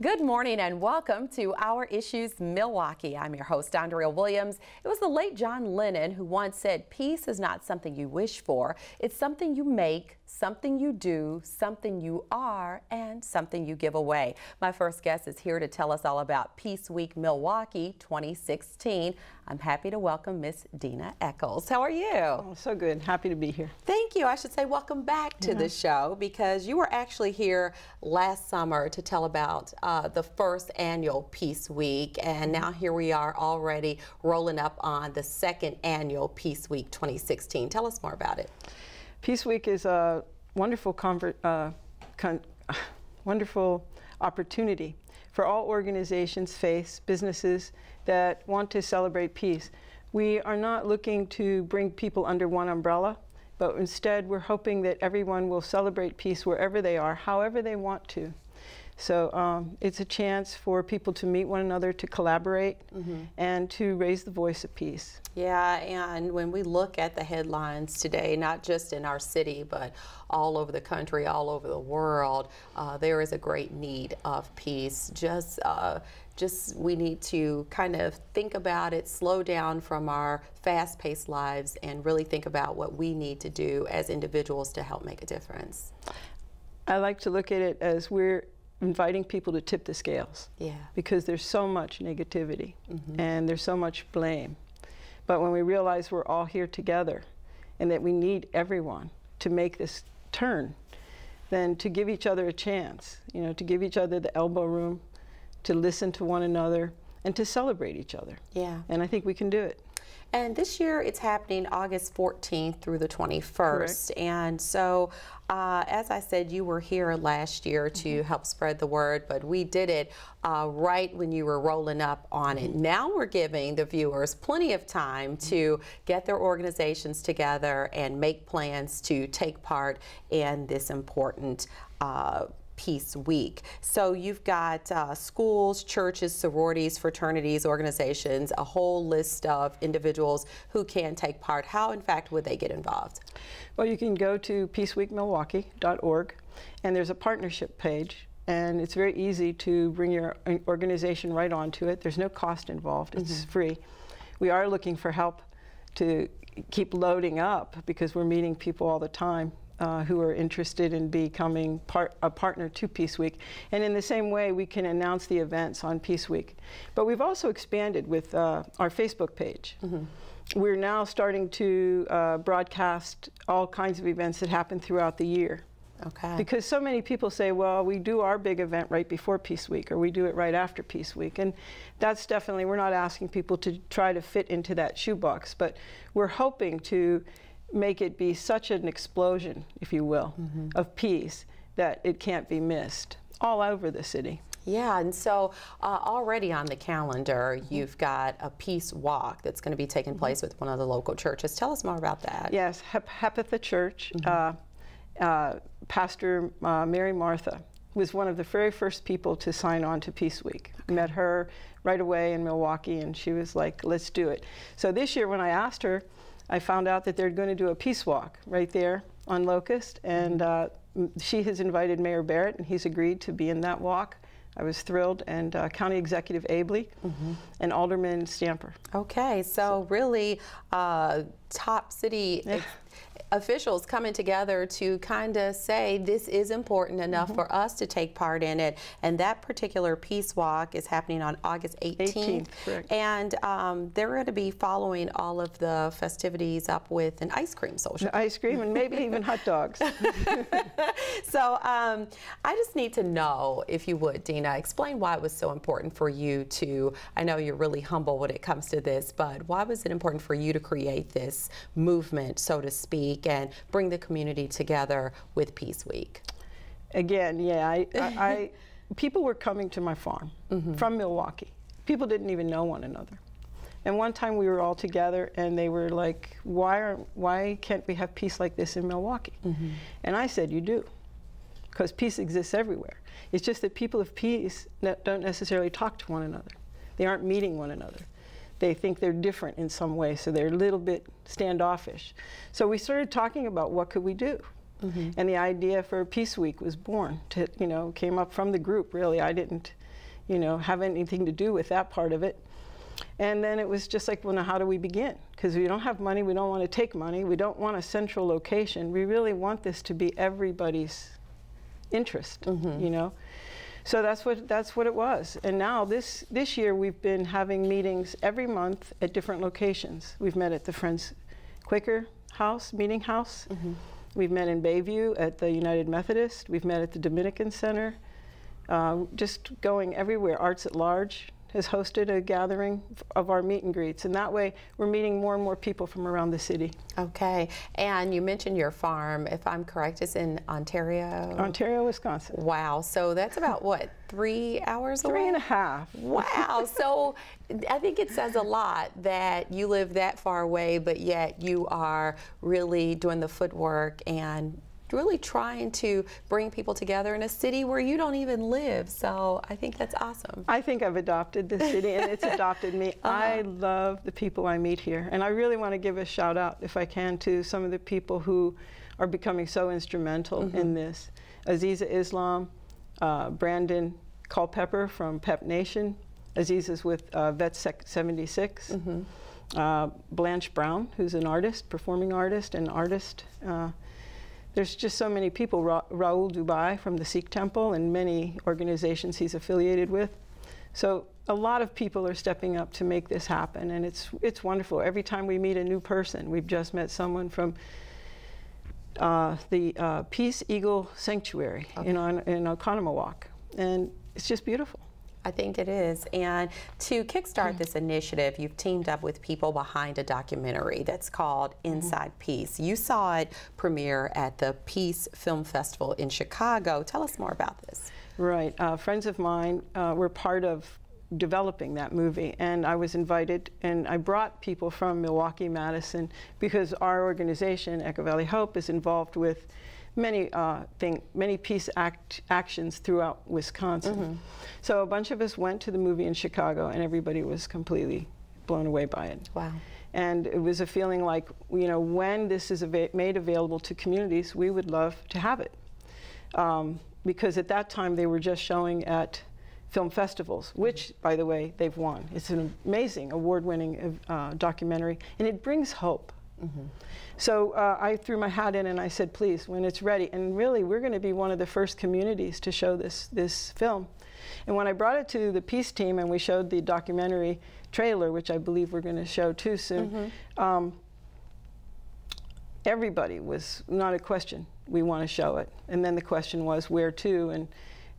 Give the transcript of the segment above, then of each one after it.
Good morning and welcome to Our Issues Milwaukee. I'm your host, Andrea Williams. It was the late John Lennon who once said, peace is not something you wish for. It's something you make, something you do, something you are, and something you give away. My first guest is here to tell us all about Peace Week Milwaukee 2016. I'm happy to welcome Miss Dena Eckles. How are you? Oh, so good. Happy to be here. Thank you. I should say welcome back to the show, because you were actually here last summer to tell about the first annual Peace Week, and now here we are already rolling up on the second annual Peace Week 2016. Tell us more about it. Peace Week is a wonderful wonderful opportunity for all organizations, faiths, businesses that want to celebrate peace. We are not looking to bring people under one umbrella, but instead we're hoping that everyone will celebrate peace wherever they are, however they want to. So it's a chance for people to meet one another, to collaborate, and to raise the voice of peace. Yeah, and when we look at the headlines today, not just in our city, but all over the country, all over the world, there is a great need of peace. Just we need to kind of think about it, slow down from our fast-paced lives, and really think about what we need to do as individuals to help make a difference. I like to look at it as we're inviting people to tip the scales. Yeah. Because there's so much negativity and there's so much blame. But when we realize we're all here together and that we need everyone to make this turn, then to give each other a chance, you know, to give each other the elbow room, to listen to one another, and to celebrate each other. Yeah. And I think we can do it. And this year it's happening August 14th through the 21st. Correct. And so, as I said, you were here last year to help spread the word, but we did it right when you were rolling up on it. Now we're giving the viewers plenty of time to get their organizations together and make plans to take part in this important Peace Week. So you've got schools, churches, sororities, fraternities, organizations, a whole list of individuals who can take part. How, in fact, would they get involved? Well, you can go to peaceweekmilwaukee.org, and there's a partnership page, and it's very easy to bring your organization right onto it. There's no cost involved. It's free. We are looking for help to keep loading up, because we're meeting people all the time who are interested in becoming a partner to Peace Week. And in the same way, we can announce the events on Peace Week. But we've also expanded with our Facebook page. We're now starting to broadcast all kinds of events that happen throughout the year. Okay. Because so many people say, well, we do our big event right before Peace Week, or we do it right after Peace Week. And that's definitely, we're not asking people to try to fit into that shoebox, but we're hoping to make it be such an explosion, if you will, of peace that it can't be missed all over the city. Yeah, and so already on the calendar, you've got a peace walk that's going to be taking place with one of the local churches. Tell us more about that. Yes, Hepatha Church, Pastor Mary Martha was one of the very first people to sign on to Peace Week. Met her right away in Milwaukee, and she was like, let's do it. So this year when I asked her, I found out that they're going to do a peace walk right there on Locust, and she has invited Mayor Barrett, and he's agreed to be in that walk. I was thrilled, and County Executive Abley and Alderman Stamper. Okay, so really top city officials coming together to kind of say this is important enough for us to take part in it. And that particular peace walk is happening on August 18th. Correct. And they're going to be following all of the festivities up with an ice cream social. Ice cream and maybe even hot dogs. So I just need to know, if you would, Dena, explain why it was so important for you to, I know you're really humble when it comes to this, but why was it important for you to create this movement, so to speak, and bring the community together with Peace Week? Again, yeah, people were coming to my farm from Milwaukee. People didn't even know one another. And one time we were all together, and they were like, why can't we have peace like this in Milwaukee? And I said, you do, because peace exists everywhere. It's just that people of peace don't necessarily talk to one another. They aren't meeting one another. They think they're different in some way, so they're a little bit standoffish. So we started talking about what could we do. And the idea for Peace Week was born. Came up from the group, really. I didn't, have anything to do with that part of it. And then it was just like, well, now how do we begin? Because we don't have money, we don't want to take money, we don't want a central location. We really want this to be everybody's interest, So that's what it was. And now this year we've been having meetings every month at different locations. We've met at the Friends Quaker House, Meeting House. We've met in Bayview at the United Methodist. We've met at the Dominican Center. Just going everywhere. Arts at Large has hosted a gathering of our meet and greets, and that way we're meeting more and more people from around the city. Okay, and you mentioned your farm, if I'm correct, it's in Ontario? Ontario, Wisconsin. Wow, so that's about what, 3 hours away? 3.5. Wow, so I think it says a lot that you live that far away, but yet you are really doing the footwork and really trying to bring people together in a city where you don't even live. So I think that's awesome. I think I've adopted the city and it's adopted me. I love the people I meet here. And I really want to give a shout out, if I can, to some of the people who are becoming so instrumental in this. Aziza Islam, Brandon Culpepper from Pep Nation. Aziz is with Vet 76. Blanche Brown, who's an artist, performing artist and artist. There's just so many people. Raul Dubai from the Sikh Temple and many organizations he's affiliated with. So a lot of people are stepping up to make this happen, and it's wonderful. Every time we meet a new person, we've just met someone from the Peace Eagle Sanctuary in Oconomowoc, and it's just beautiful. I think it is. And to kickstart this initiative, you've teamed up with people behind a documentary that's called Inside Peace. You saw it premiere at the Peace Film Festival in Chicago. Tell us more about this. Right. Friends of mine were part of developing that movie, and I was invited, and I brought people from Milwaukee, Madison, because our organization, Echo Valley Hope, is involved with many peace actions throughout Wisconsin. So a bunch of us went to the movie in Chicago, and everybody was completely blown away by it. Wow. And it was a feeling like, when this is made available to communities, we would love to have it. Because at that time, they were just showing at film festivals, which, by the way, they've won. It's an amazing, award-winning documentary, and it brings hope. So I threw my hat in and I said, please, when it's ready. And really, we're going to be one of the first communities to show this film. And when I brought it to the Peace team and we showed the documentary trailer, which I believe we're going to show too soon, everybody was, not a question, we want to show it. And then the question was, where to? And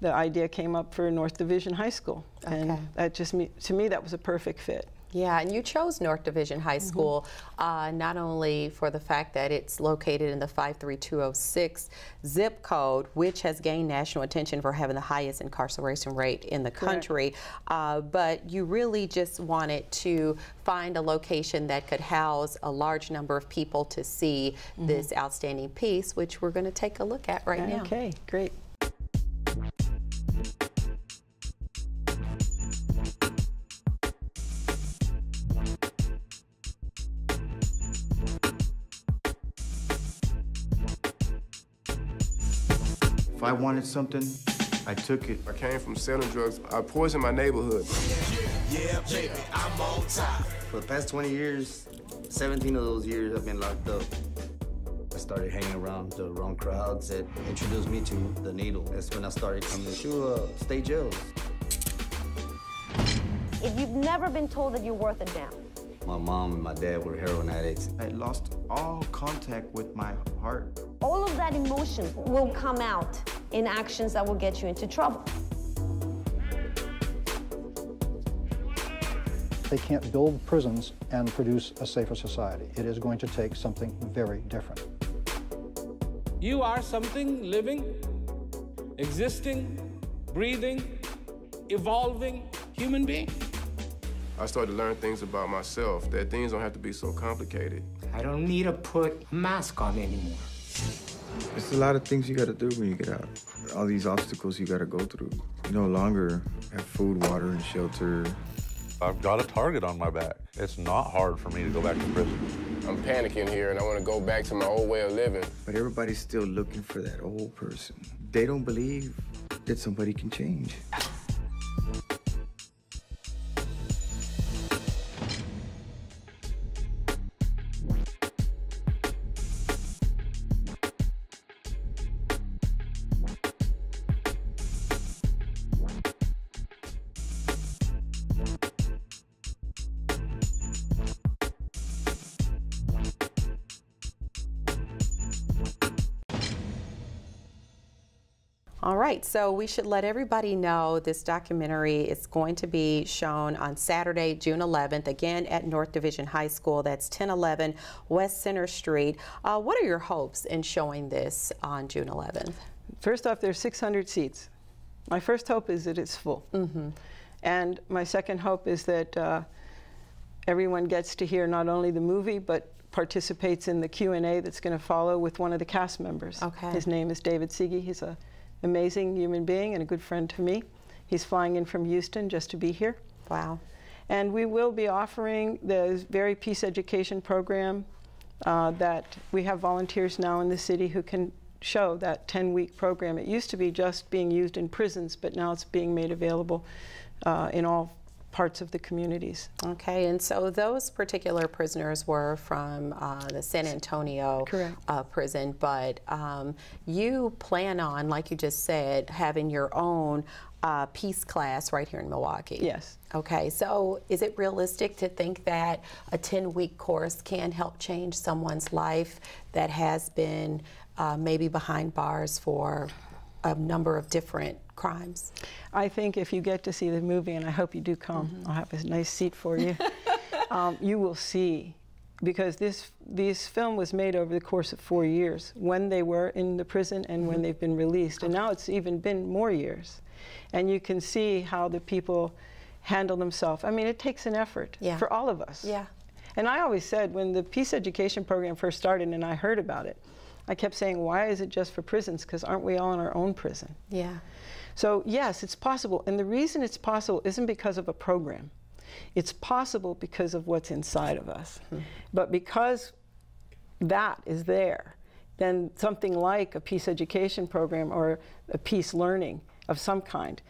the idea came up for North Division High School. And that just, to me, that was a perfect fit. Yeah, and you chose North Division High School not only for the fact that it's located in the 53206 zip code, which has gained national attention for having the highest incarceration rate in the country, but you really just wanted to find a location that could house a large number of people to see this outstanding piece, which we're going to take a look at right now. Okay, great. If I wanted something, I took it. I came from selling drugs. I poisoned my neighborhood. Yeah, baby, I'm on top. For the past 20 years, 17 of those years I've been locked up. I started hanging around the wrong crowds that introduced me to the needle. That's when I started coming to state jails. If you've never been told that you're worth a damn. My mom and my dad were heroin addicts. I lost all contact with my heart. All of that emotion will come out in actions that will get you into trouble. They can't build prisons and produce a safer society. It is going to take something very different. You are something living, existing, breathing, evolving human being. I started to learn things about myself, that things don't have to be so complicated. I don't need to put a mask on anymore. There's a lot of things you gotta do when you get out. All these obstacles you gotta go through. You no longer have food, water, and shelter. I've got a target on my back. It's not hard for me to go back to prison. I'm panicking here, and I want to go back to my old way of living. But everybody's still looking for that old person. They don't believe that somebody can change. All right, so we should let everybody know this documentary is going to be shown on Saturday, June 11th, again at North Division High School. That's 1011 West Center Street. What are your hopes in showing this on June 11th? First off, there's 600 seats. My first hope is that it's full. And my second hope is that everyone gets to hear not only the movie, but participates in the Q&A that's going to follow with one of the cast members. Okay. His name is David Siege. He's an amazing human being and a good friend to me. He's flying in from Houston just to be here. Wow. And we will be offering the very peace education program that we have volunteers now in the city who can show that 10-week program. It used to be just being used in prisons, but now it's being made available in all parts of the communities. Okay, and so those particular prisoners were from the San Antonio prison, but you plan on, like you just said, having your own peace class right here in Milwaukee. Yes. Okay, so is it realistic to think that a 10-week course can help change someone's life that has been maybe behind bars for a number of different crimes? I think if you get to see the movie, and I hope you do come, I'll have a nice seat for you, you will see, because this film was made over the course of 4 years, when they were in the prison and when they've been released. And now it's even been more years. And you can see how the people handle themselves. I mean, it takes an effort for all of us. Yeah. And I always said, when the peace education program first started and I heard about it, I kept saying, why is it just for prisons? Because aren't we all in our own prison? Yeah. So yes, it's possible. And the reason it's possible isn't because of a program. It's possible because of what's inside of us. But because that is there, then something like a peace education program or a peace learning of some kind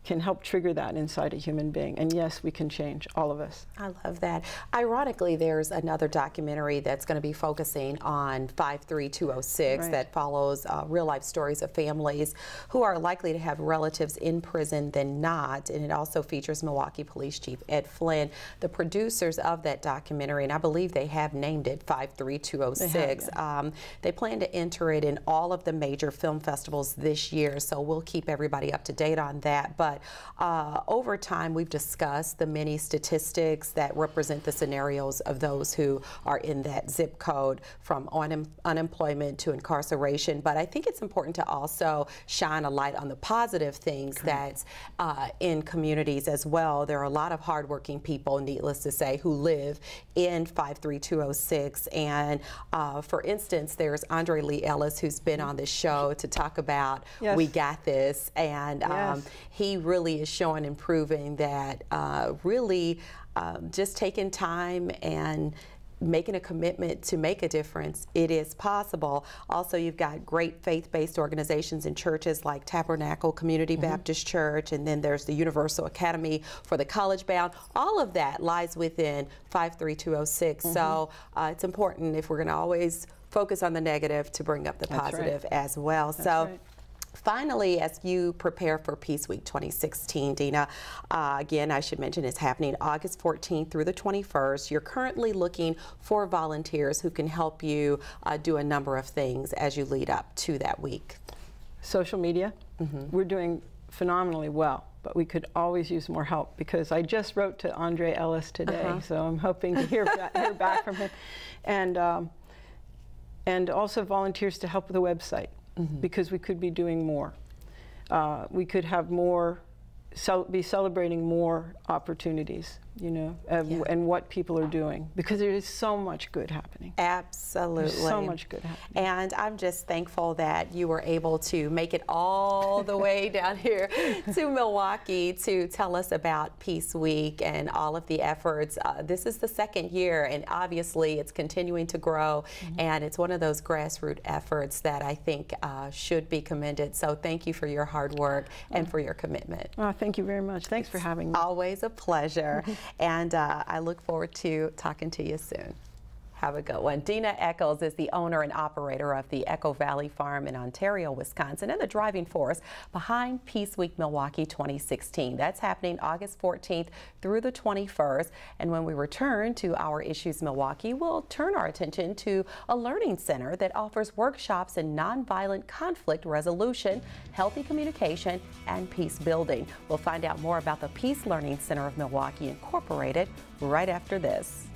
can help trigger that inside a human being. And yes, we can change, all of us. I love that. Ironically, there's another documentary that's going to be focusing on 53206 that follows real-life stories of families who are likely to have relatives in prison than not, and it also features Milwaukee Police Chief Ed Flynn. The producers of that documentary, and I believe they have named it 53206, they plan to enter it in all of the major film festivals this year, so we'll keep everybody up to date on that. But over time, we've discussed the many statistics that represent the scenarios of those who are in that zip code, from unemployment to incarceration. But I think it's important to also shine a light on the positive things that's in communities as well. There are a lot of hardworking people, needless to say, who live in 53206. And for instance, there's Andrea Lee Ellis, who's been on this show to talk about We Got This. And he really is showing and proving that really just taking time and making a commitment to make a difference, it is possible. Also, you've got great faith-based organizations and churches like Tabernacle Community Baptist Church, and then there's the Universal Academy for the College Bound. All of that lies within 53206. So it's important, if we're going to always focus on the negative, to bring up the positive as well. Finally, as you prepare for Peace Week 2016, Dena, again, I should mention it's happening August 14th through the 21st. You're currently looking for volunteers who can help you do a number of things as you lead up to that week. Social media, we're doing phenomenally well, but we could always use more help, because I just wrote to Andrea Ellis today, so I'm hoping to hear back from him. And also volunteers to help with the website. Because we could be doing more. We could have more be celebrating more opportunities, you know, and what people are doing, because there is so much good happening. Absolutely. There's so much good happening. And I'm just thankful that you were able to make it all the way down here to Milwaukee to tell us about Peace Week and all of the efforts. This is the second year, and obviously it's continuing to grow, and it's one of those grassroots efforts that I think should be commended. So thank you for your hard work and for your commitment. Thank you very much. Thanks for having me. Always a pleasure. And I look forward to talking to you soon. Have a good one. Dena Eckles is the owner and operator of the Echo Valley Farm in Ontario, Wisconsin, and the driving force behind Peace Week Milwaukee 2016. That's happening August 14th through the 21st. And when we return to our Issues Milwaukee, we'll turn our attention to a learning center that offers workshops in nonviolent conflict resolution, healthy communication, and peace building. We'll find out more about the Peace Learning Center of Milwaukee Incorporated right after this.